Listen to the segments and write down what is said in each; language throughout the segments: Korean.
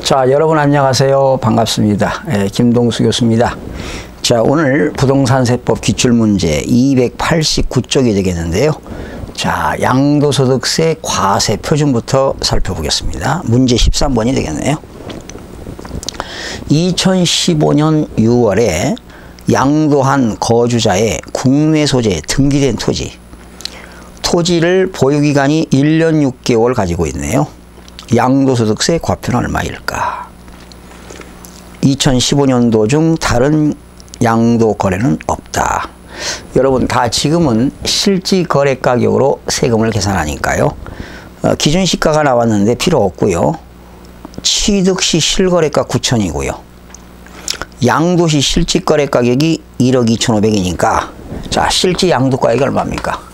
자, 여러분 안녕하세요. 반갑습니다. 김동수 교수입니다. 자, 오늘 부동산세법 기출문제 289쪽이 되겠는데요. 자, 양도소득세 과세 표준부터 살펴보겠습니다. 문제 13번이 되겠네요. 2015년 6월에 양도한 거주자의 국내 소재 등기된 토지를 보유기간이 1년 6개월 가지고 있네요. 양도소득세 과표는 얼마일까? 2015년도 중 다른 양도 거래는 없다. 여러분 다 지금은 실지 거래 가격으로 세금을 계산하니까요. 기준시가가 나왔는데 필요 없고요. 취득시 실거래가 9천이고요. 양도시 실지 거래 가격이 1억 2,500이니까 자, 실지 양도가액이 얼마입니까?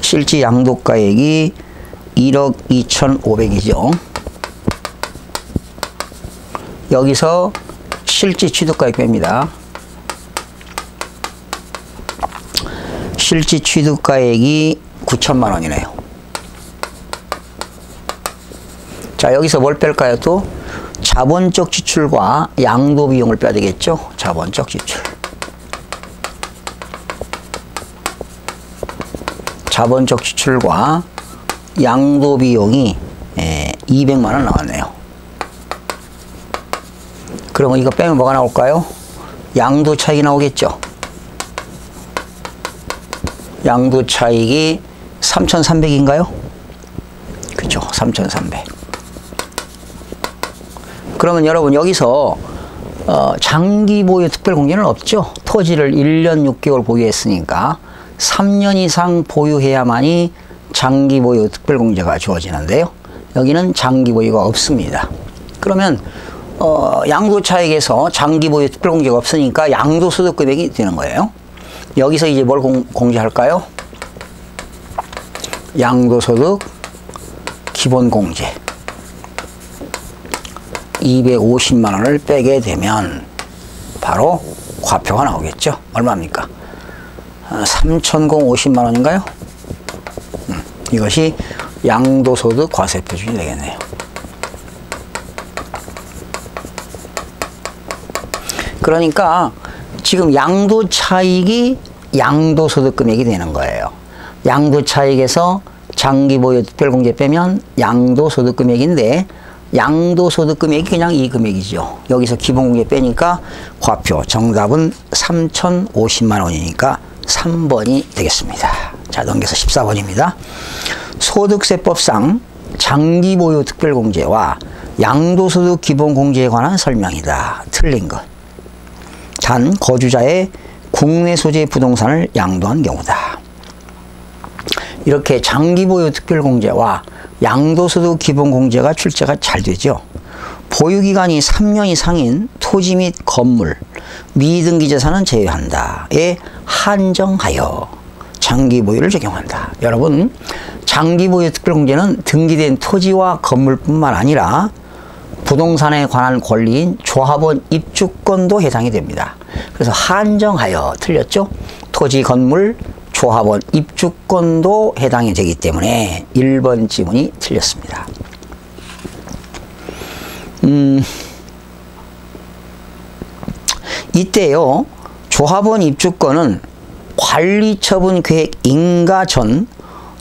실지 양도가액이 1억 2,500이죠. 여기서 실지 취득가액 뺍니다. 실지 취득가액이 9천만 원이네요. 자, 여기서 뭘 뺄까요? 또 자본적 지출과 양도 비용을 빼야 되겠죠. 자본적 지출. 자본적 지출과 양도 비용이 200만 원 나왔네요. 그러면 이거 빼면 뭐가 나올까요? 양도 차익이 나오겠죠. 양도 차익이 3,300인가요? 그렇죠. 3,300. 그러면 여러분 여기서 장기 보유 특별 공제는 없죠. 토지를 1년 6개월 보유했으니까 3년 이상 보유해야만이 장기 보유 특별 공제가 주어지는데요. 여기는 장기 보유가 없습니다. 그러면 양도 차익에서 장기 보유 특별 공제가 없으니까 양도소득 금액이 되는 거예요. 여기서 이제 뭘 공제할까요? 양도소득 기본 공제 250만 원을 빼게 되면 바로 과표가 나오겠죠. 얼마입니까? 3,050만 원인가요? 이것이 양도소득 과세 표준이 되겠네요. 그러니까 지금 양도 차익이 양도소득 금액이 되는 거예요. 양도 차익에서 장기 보유 특별 공제 빼면 양도소득 금액인데 양도소득 금액이 그냥 이 금액이죠. 여기서 기본 공제 빼니까 과표. 정답은 3,050만 원이니까 3번이 되겠습니다. 자, 넘겨서 14번입니다. 소득세법상 장기 보유 특별 공제와 양도소득 기본 공제에 관한 설명이다. 틀린 것. 단 거주자의 국내 소재 부동산을 양도한 경우다. 이렇게 장기 보유 특별 공제와 양도소득 기본 공제가 출제가 잘 되죠. 보유기간이 3년 이상인 토지 및 건물, 미등기 재산은 제외한다에 한정하여 장기 보유를 적용한다. 여러분, 장기 보유 특별 공제는 등기된 토지와 건물뿐만 아니라 부동산에 관한 권리인 조합원 입주권도 해당이 됩니다. 그래서 한정하여 틀렸죠? 토지, 건물, 조합원 입주권도 해당이 되기 때문에 1번 지문이 틀렸습니다. 이때요, 조합원 입주권은 관리처분 계획 인가 전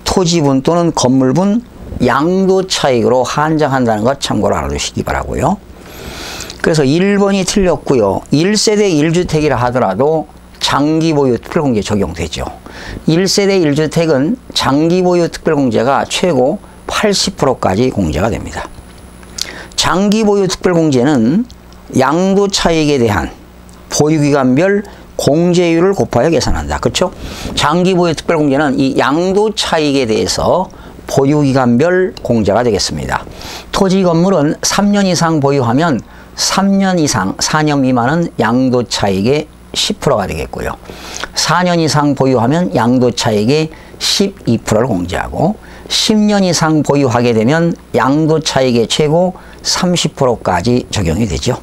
토지분 또는 건물분 양도 차익으로 한정한다는 것 참고로 알아두시기 바라고요. 그래서 1번이 틀렸고요. 1세대 1주택이라 하더라도 장기 보유 특별공제 적용되죠. 1세대 1주택은 장기 보유 특별공제가 최고 80%까지 공제가 됩니다. 장기 보유 특별공제는 양도 차익에 대한 보유기간별 공제율을 곱하여 계산한다. 그렇죠? 장기 보유 특별공제는 이 양도 차익에 대해서 보유기간별 공제가 되겠습니다. 토지 건물은 3년 이상 보유하면 3년 이상, 4년 미만은 양도 차익의 10%가 되겠고요. 4년 이상 보유하면 양도 차익의 12%를 공제하고 10년 이상 보유하게 되면 양도 차익의 최고 30%까지 적용이 되죠.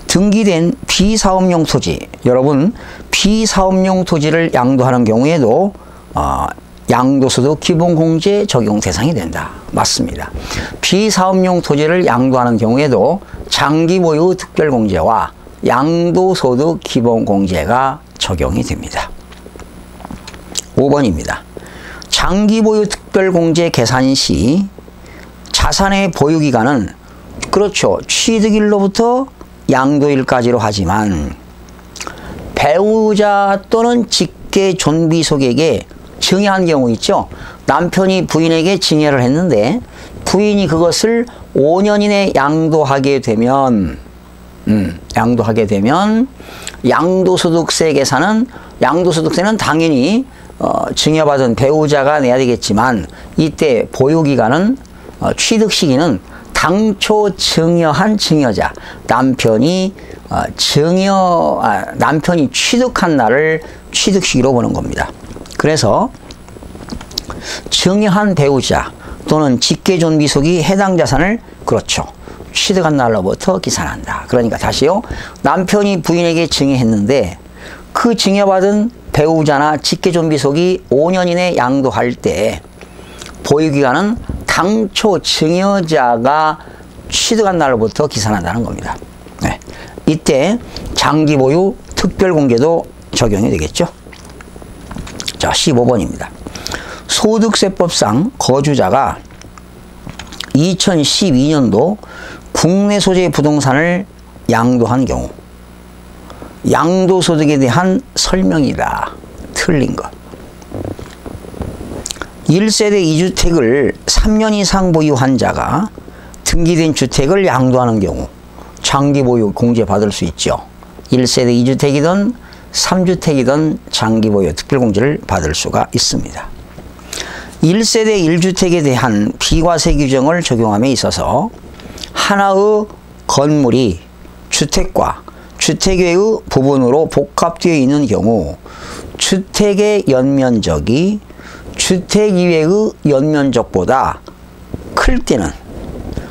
등기된 비사업용 토지, 여러분 비사업용 토지를 양도하는 경우에도 양도소득 기본공제 적용 대상이 된다. 맞습니다. 비사업용 토지를 양도하는 경우에도 장기보유 특별공제와 양도소득 기본공제가 적용이 됩니다. 5번입니다. 장기보유 특별공제 계산 시 자산의 보유기간은 그렇죠. 취득일로부터 양도일까지로 하지만 배우자 또는 직계 존비속에게 증여한 경우 있죠. 남편이 부인에게 증여를 했는데 부인이 그것을 5년 이내 양도하게 되면 양도소득세 계산은 양도소득세는 당연히 증여받은 배우자가 내야 되겠지만 이때 보유기간은 취득 시기는 당초 증여한 증여자 남편이 취득한 날을 취득시기로 보는 겁니다. 그래서 증여한 배우자 또는 직계존비속이 해당 자산을 그렇죠. 취득한 날로부터 기산한다. 그러니까 다시요. 남편이 부인에게 증여했는데 그 증여받은 배우자나 직계존비속이 5년 이내 양도할 때 보유기간은 당초 증여자가 취득한 날로부터 기산한다는 겁니다. 네. 이때 장기보유 특별공제도 적용이 되겠죠. 자, 15번입니다. 소득세법상 거주자가 2012년도 국내 소재 부동산을 양도한 경우 양도소득에 대한 설명이다. 틀린 것. 1세대 2주택을 3년 이상 보유한 자가 등기된 주택을 양도하는 경우 장기보유 공제받을 수 있죠. 1세대 2주택이든 3주택이든 장기보유 특별공제를 받을 수가 있습니다. 1세대 1주택에 대한 비과세 규정을 적용함에 있어서 하나의 건물이 주택과 주택 외의 부분으로 복합되어 있는 경우 주택의 연면적이 주택 이외의 연면적보다 클 때는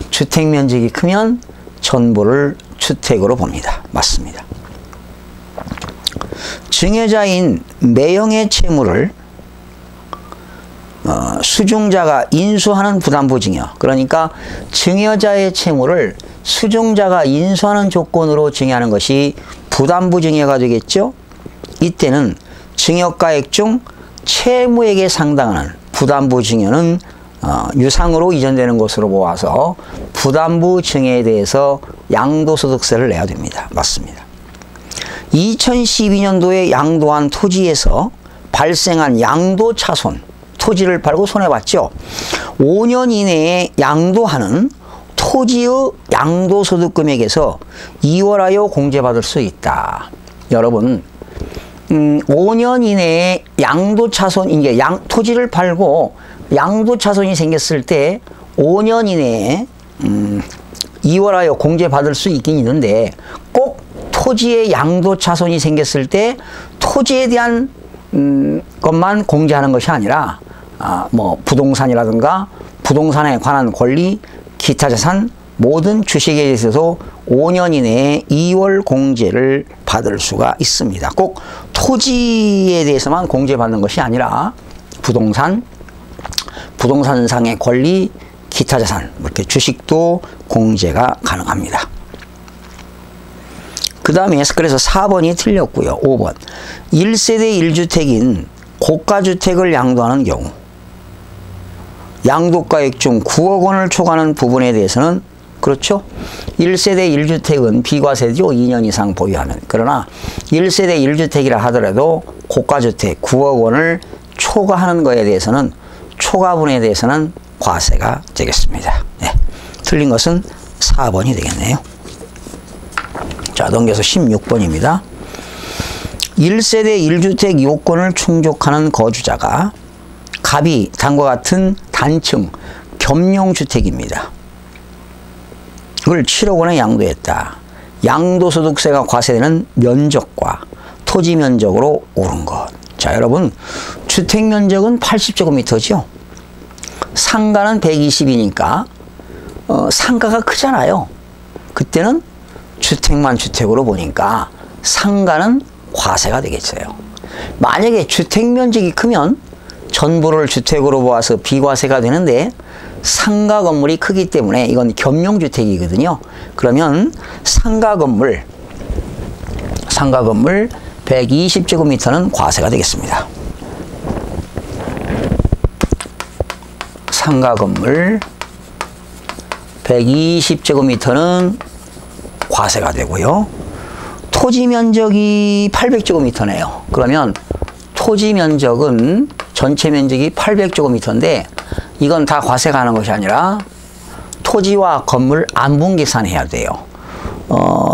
주택 면적이 크면 전부를 주택으로 봅니다. 맞습니다. 증여자인 매형의 채무를 수중자가 인수하는 부담부 증여, 그러니까 증여자의 채무를 수중자가 인수하는 조건으로 증여하는 것이 부담부 증여가 되겠죠. 이때는 증여가액 중 채무액에 상당하는 부담부 증여는 유상으로 이전되는 것으로 보아서 부담부 증여에 대해서 양도소득세를 내야 됩니다. 맞습니다. 2012년도에 양도한 토지에서 발생한 양도차손, 토지를 팔고 손해봤죠. 5년 이내에 양도하는 토지의 양도소득 금액에서 2월하여 공제받을 수 있다. 여러분, 5년 이내에 양도차손, 이게 토지를 팔고 양도차손이 생겼을 때 5년 이내에 2월하여 공제받을 수 있긴 있는데 꼭 토지에 양도차손이 생겼을 때 토지에 대한 것만 공제하는 것이 아니라 뭐 부동산이라든가 부동산에 관한 권리, 기타 자산, 모든 주식에 대해서도 5년 이내에 2월 공제를 받을 수가 있습니다. 꼭 토지에 대해서만 공제받는 것이 아니라 부동산상의 권리, 기타 자산, 이렇게 주식도 공제가 가능합니다. 그 다음에 그래서 4번이 틀렸고요. 5번. 1세대 1주택인 고가주택을 양도하는 경우 양도가액 중 9억 원을 초과하는 부분에 대해서는 그렇죠. 1세대 1주택은 비과세죠. 2년 이상 보유하면. 그러나 1세대 1주택이라 하더라도 고가주택 9억 원을 초과하는 것에 대해서는 초과분에 대해서는 과세가 되겠습니다. 네. 틀린 것은 4번이 되겠네요. 자, 넘겨서 16번입니다. 1세대 1주택 요건을 충족하는 거주자가 갑이 다음과 같은 단층 겸용주택입니다. 그걸 7억 원에 양도했다. 양도소득세가 과세되는 면적과 토지 면적으로 오른 것. 자, 여러분, 주택 면적은 80제곱미터죠. 상가는 120이니까 상가가 크잖아요. 그때는 주택만 주택으로 보니까 상가는 과세가 되겠어요. 만약에 주택 면적이 크면 전부를 주택으로 보아서 비과세가 되는데 상가 건물이 크기 때문에 이건 겸용주택이거든요. 그러면 상가 건물 120제곱미터는 과세가 되겠습니다. 상가 건물 120제곱미터는 과세가 되고요. 토지 면적이 800제곱미터네요. 그러면 토지 면적은 전체 면적이 800제곱미터인데 이건 다 과세가 하는 것이 아니라 토지와 건물 안분 계산해야 돼요.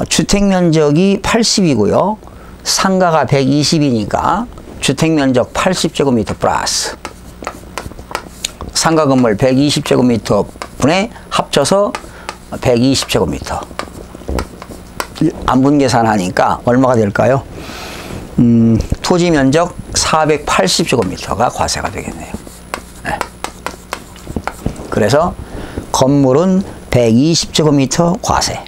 주택 면적이 80이고요. 상가가 120이니까 주택 면적 80제곱미터 플러스 상가 건물 120제곱미터 분에 합쳐서 120제곱미터. 안분 계산하니까 얼마가 될까요? 토지 면적 480제곱미터가 과세가 되겠네요. 네. 그래서 건물은 120제곱미터 과세,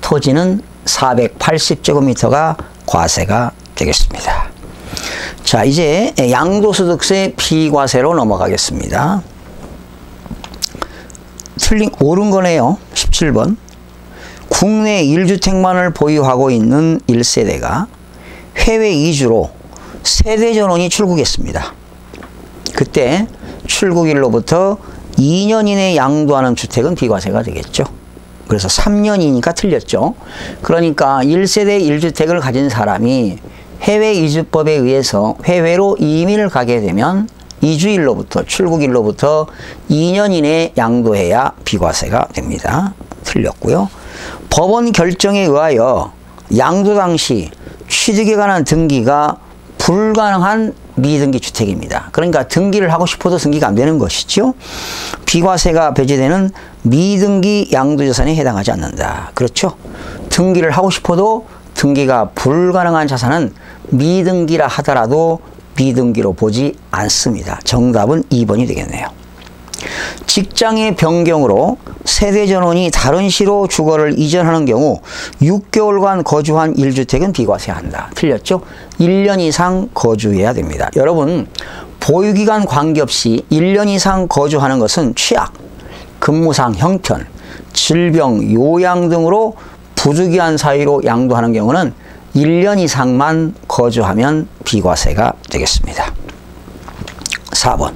토지는 480제곱미터가 과세가 되겠습니다. 자, 이제 양도소득세 비과세로 넘어가겠습니다. 옳은 거네요. 17번. 국내 1주택만을 보유하고 있는 1세대가 해외 이주로 세대 전원이 출국했습니다. 그때 출국일로부터 2년 이내 양도하는 주택은 비과세가 되겠죠. 그래서 3년이니까 틀렸죠. 그러니까 1세대 1주택을 가진 사람이 해외 이주법에 의해서 해외로 이민을 가게 되면 이주일로부터 출국일로부터 2년 이내에 양도해야 비과세가 됩니다. 틀렸고요. 법원 결정에 의하여 양도 당시 취득에 관한 등기가 불가능한 미등기 주택입니다. 그러니까 등기를 하고 싶어도 등기가 안 되는 것이죠. 비과세가 배제되는 미등기 양도자산에 해당하지 않는다. 그렇죠? 등기를 하고 싶어도 등기가 불가능한 자산은 미등기라 하더라도 미등기로 보지 않습니다. 정답은 2번이 되겠네요. 직장의 변경으로 세대 전원이 다른 시로 주거를 이전하는 경우 6개월간 거주한 1주택은 비과세한다. 틀렸죠? 1년 이상 거주해야 됩니다. 여러분, 보유기간 관계없이 1년 이상 거주하는 것은 취약, 근무상 형편, 질병, 요양 등으로 부주기한 사유로 양도하는 경우는 1년 이상만 거주하면 비과세가 되겠습니다. 4번.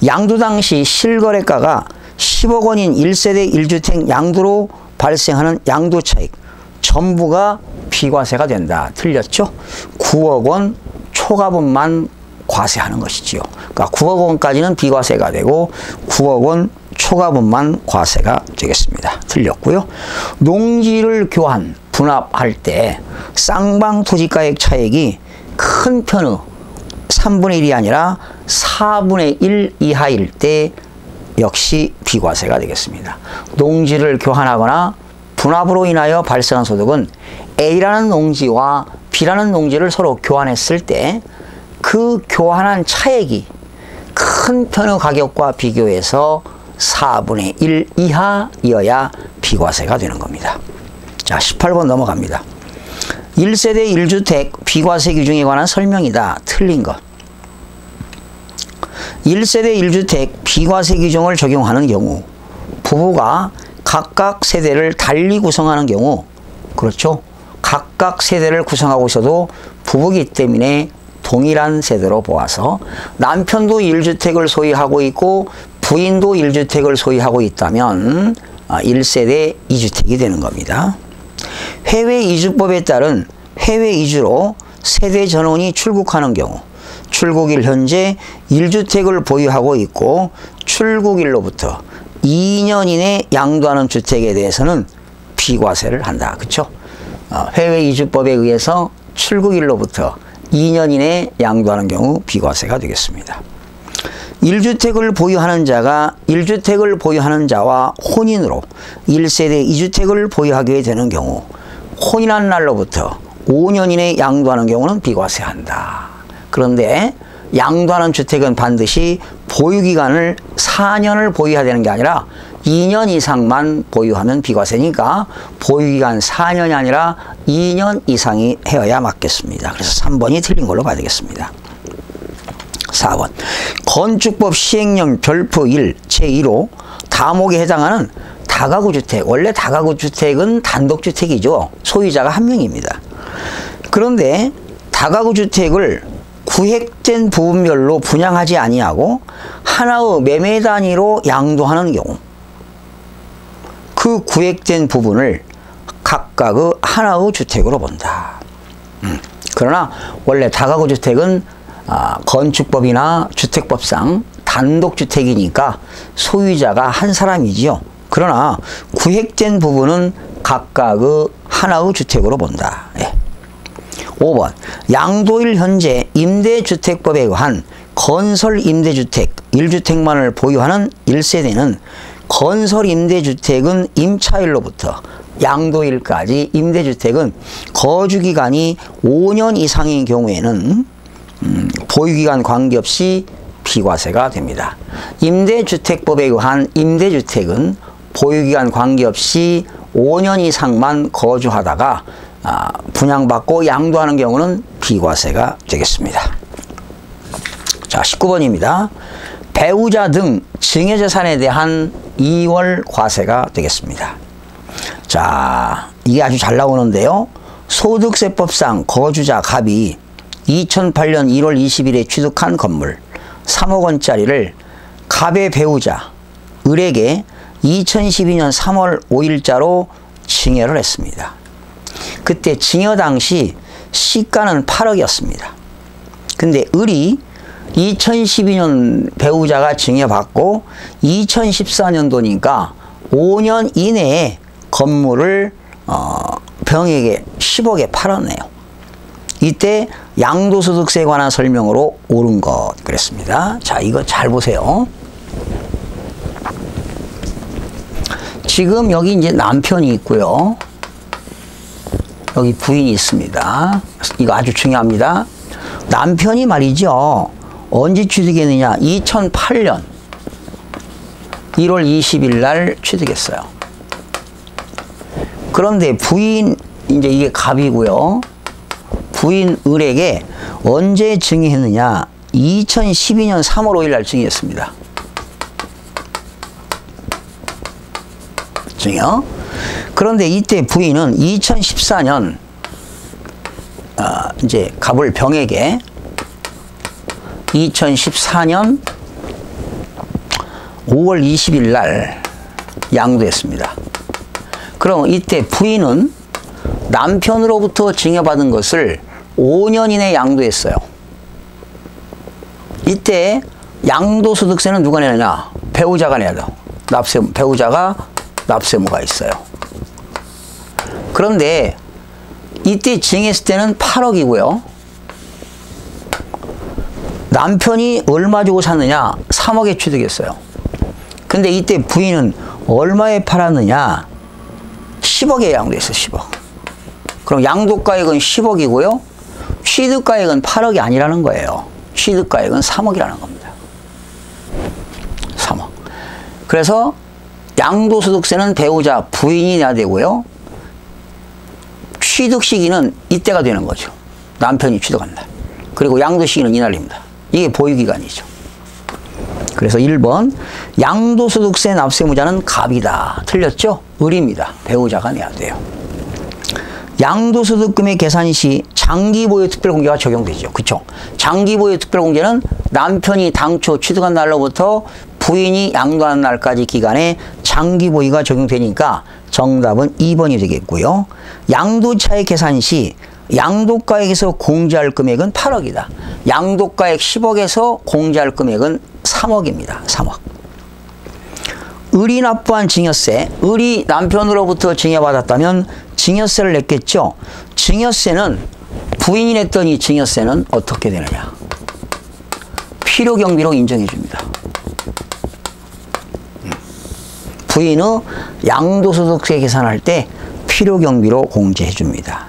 양도 당시 실거래가가 10억 원인 1세대 1주택 양도로 발생하는 양도 차익 전부가 비과세가 된다. 틀렸죠? 9억 원 초과분만 과세하는 것이지요. 그러니까 9억 원까지는 비과세가 되고 9억 원 초과분만 과세가 되겠습니다. 틀렸고요. 농지를 교환, 분합할 때 쌍방 토지가액 차익이 큰 편의 3분의 1이 아니라 4분의 1 이하일 때 역시 비과세가 되겠습니다. 농지를 교환하거나 분합으로 인하여 발생한 소득은 A라는 농지와 B라는 농지를 서로 교환했을 때 그 교환한 차액이 큰 편의 가격과 비교해서 4분의 1 이하이어야 비과세가 되는 겁니다. 자, 18번 넘어갑니다. 1세대 1주택 비과세 규정에 관한 설명이다. 틀린 것. 1세대 1주택 비과세 규정을 적용하는 경우 부부가 각각 세대를 달리 구성하는 경우, 그렇죠? 각각 세대를 구성하고 있어도 부부기 때문에 동일한 세대로 보아서 남편도 1주택을 소유하고 있고 부인도 1주택을 소유하고 있다면 1세대 2주택이 되는 겁니다. 해외 이주법에 따른 해외 이주로 세대 전원이 출국하는 경우 출국일 현재 1주택을 보유하고 있고 출국일로부터 2년 이내 양도하는 주택에 대해서는 비과세를 한다. 그렇죠? 해외 이주법에 의해서 출국일로부터 2년 이내 양도하는 경우 비과세가 되겠습니다. 1주택을 보유하는 자가 1주택을 보유하는 자와 혼인으로 1세대 2주택을 보유하게 되는 경우 혼인한 날로부터 5년 이내 양도하는 경우는 비과세한다. 그런데 양도하는 주택은 반드시 보유기간을 4년을 보유해야 되는 게 아니라 2년 이상만 보유하면 비과세니까 보유기간 4년이 아니라 2년 이상이 해야 맞겠습니다. 그래서 3번이 틀린 걸로 봐야 되겠습니다. 4번 건축법 시행령 별표 1 제1호 다목에 해당하는 다가구주택. 원래 다가구주택은 단독주택이죠. 소유자가 한 명입니다. 그런데 다가구주택을 구획된 부분별로 분양하지 아니하고 하나의 매매 단위로 양도하는 경우 그 구획된 부분을 각각의 하나의 주택으로 본다. 그러나 원래 다가구주택은 건축법이나 주택법상 단독주택이니까 소유자가 한 사람이지요. 그러나 구획된 부분은 각각의 하나의 주택으로 본다. 예. 5번 양도일 현재 임대주택법에 의한 건설 임대주택 1주택만을 보유하는 1세대는 건설 임대주택은 임차일로부터 양도일까지 임대주택은 거주기간이 5년 이상인 경우에는 보유기간 관계없이 비과세가 됩니다. 임대주택법에 의한 임대주택은 보유기간 관계없이 5년 이상만 거주하다가 분양받고 양도하는 경우는 비과세가 되겠습니다. 자, 19번입니다. 배우자 등 증여재산에 대한 2월 과세가 되겠습니다. 자, 이게 아주 잘 나오는데요. 소득세법상 거주자 갑이 2008년 1월 20일에 취득한 건물 3억 원짜리를 갑의 배우자 을에게 2012년 3월 5일자로 증여를 했습니다. 그때 증여 당시 시가는 8억이었습니다. 근데 을이 2012년 배우자가 증여받고 2014년도니까 5년 이내에 건물을 병에게 10억에 팔았네요. 이때 양도소득세에 관한 설명으로 옳은 것 그랬습니다. 자, 이거 잘 보세요. 지금 여기 이제 남편이 있고요. 여기 부인이 있습니다. 이거 아주 중요합니다. 남편이 말이죠. 언제 취득했느냐? 2008년 1월 20일 날 취득했어요. 그런데 부인, 이제 이게 갑이고요. 부인 을에게 언제 증여했느냐? 2012년 3월 5일 날 증여했습니다. 증여. 그런데 이때 부인은 2014년 이제 갑을 병에게 2014년 5월 20일 날 양도했습니다. 그럼 이때 부인은 남편으로부터 증여받은 것을 5년 이내에 양도했어요. 이때 양도소득세는 누가 내느냐? 배우자가 내야 돼. 배우자가 납세무가 있어요. 그런데 이때 증여했을 때는 8억이고요. 남편이 얼마 주고 샀느냐? 3억에 취득했어요. 근데 이때 부인은 얼마에 팔았느냐? 10억에 양도했어요. 10억. 그럼 양도가액은 10억이고요. 취득가액은 8억이 아니라는 거예요. 취득가액은 3억이라는 겁니다. 3억. 그래서 양도소득세는 배우자 부인이 내야 되고요. 취득 시기는 이때가 되는 거죠. 남편이 취득한 날. 그리고 양도 시기는 이날입니다. 이게 보유기간이죠. 그래서 1번 양도소득세 납세무자는 갑이다. 틀렸죠? 을입니다. 배우자가 내야 돼요. 양도소득금의 계산 시 장기보유 특별공제가 적용되죠. 그쵸? 장기보유 특별공제는 남편이 당초 취득한 날로부터 부인이 양도하는 날까지 기간에 장기보유가 적용되니까 정답은 2번이 되겠고요. 양도차익 계산 시 양도가액에서 공제할 금액은 8억이다. 양도가액 10억에서 공제할 금액은 3억입니다. 3억. 을이 납부한 증여세, 을이 남편으로부터 증여받았다면 증여세를 냈겠죠. 증여세는 부인이 냈던 이 증여세는 어떻게 되느냐? 필요경비로 인정해 줍니다. 부인의 양도소득세 계산할 때 필요경비로 공제해 줍니다.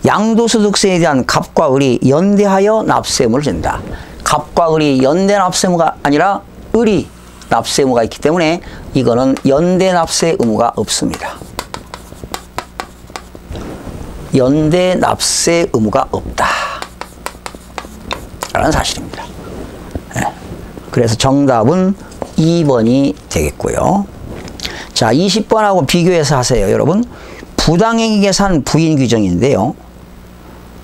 양도소득세에 대한 갑과 을이 연대하여 납세의무를 진다. 갑과 을이 연대 납세의무가 아니라 을이 납세의무가 있기 때문에 이거는 연대 납세 의무가 없습니다. 연대 납세 의무가 없다 라는 사실입니다. 그래서 정답은 2번이 되겠고요. 자, 20번하고 비교해서 하세요. 여러분, 부당행위 계산 부인 규정인데요.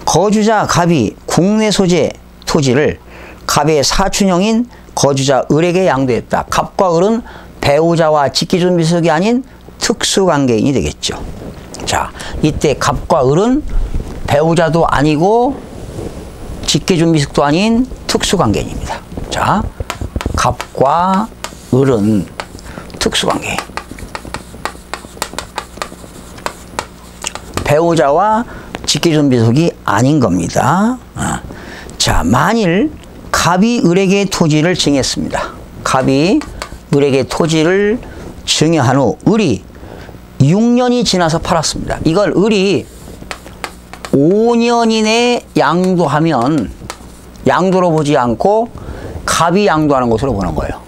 거주자 갑이 국내 소재 토지를 갑의 사촌형인 거주자 을에게 양도했다. 갑과 을은 배우자와 직계존비속이 아닌 특수관계인이 되겠죠. 자, 이때 갑과 을은 배우자도 아니고 직계존비속도 아닌 특수관계인입니다. 자, 갑과 을은 특수관계인. 배우자와 직계존비속이 아닌 겁니다. 자, 만일 갑이 을에게 토지를 증여했습니다. 갑이 을에게 토지를 증여한 후 을이 6년이 지나서 팔았습니다. 이걸 을이 5년 이내에 양도하면 양도로 보지 않고 갑이 양도하는 것으로 보는 거예요.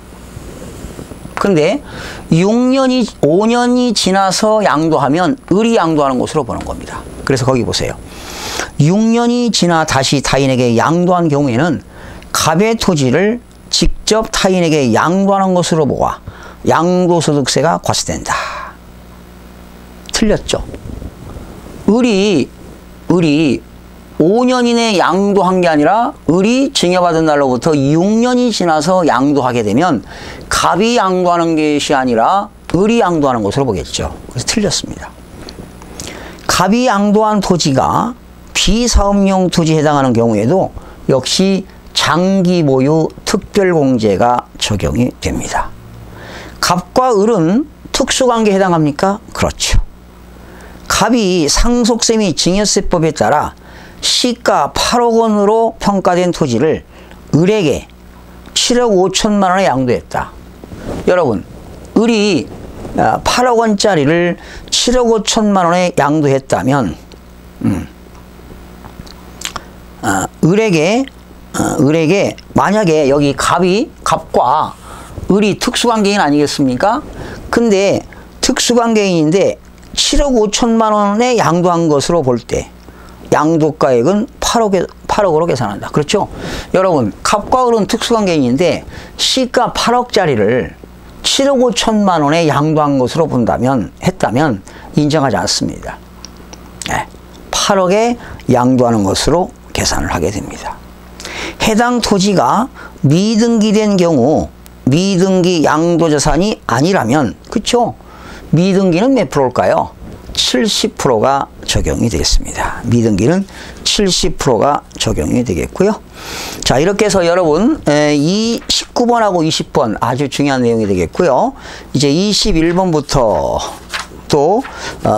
근데 5년이 지나서 양도하면 을이 양도하는 것으로 보는 겁니다. 그래서 거기 보세요. 6년이 지나 다시 타인에게 양도한 경우에는 갑의 토지를 직접 타인에게 양도하는 것으로 보아 양도소득세가 과세된다. 틀렸죠? 을이 5년 이내에 양도한 게 아니라 을이 증여받은 날로부터 6년이 지나서 양도하게 되면 갑이 양도하는 것이 아니라 을이 양도하는 것으로 보겠죠. 그래서 틀렸습니다. 갑이 양도한 토지가 비사업용 토지에 해당하는 경우에도 역시 장기 보유 특별공제가 적용이 됩니다. 갑과 을은 특수관계에 해당합니까? 그렇죠. 갑이 상속세 및 증여세법에 따라 시가 8억 원으로 평가된 토지를 을에게 7억 5천만 원에 양도했다. 여러분, 을이 8억 원짜리를 7억 5천만 원에 양도했다면 을에게 만약에 여기 갑과 을이 특수관계인 아니겠습니까? 근데 특수관계인인데 7억 5천만 원에 양도한 것으로 볼 때 양도가액은 8억으로 계산한다. 그렇죠? 여러분, 갑과 을은 특수관계인인데 시가 8억짜리를 7억 5천만 원에 양도한 것으로 했다면 인정하지 않습니다. 8억에 양도하는 것으로 계산을 하게 됩니다. 해당 토지가 미등기된 경우 미등기 양도자산이 아니라면, 그렇죠? 미등기는 몇 프로일까요? 70%가 적용이 되겠습니다. 미등기는 70%가 적용이 되겠고요. 자, 이렇게 해서 여러분 이 19번하고 20번 아주 중요한 내용이 되겠고요. 이제 21번부터 또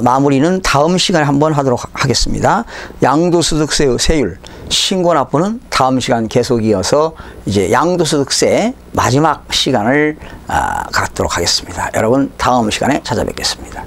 마무리는 다음 시간에 한번 하도록 하겠습니다. 양도소득세 세율 신고 납부는 다음 시간 계속 이어서 이제 양도소득세 마지막 시간을 갖도록 하겠습니다. 여러분, 다음 시간에 찾아뵙겠습니다.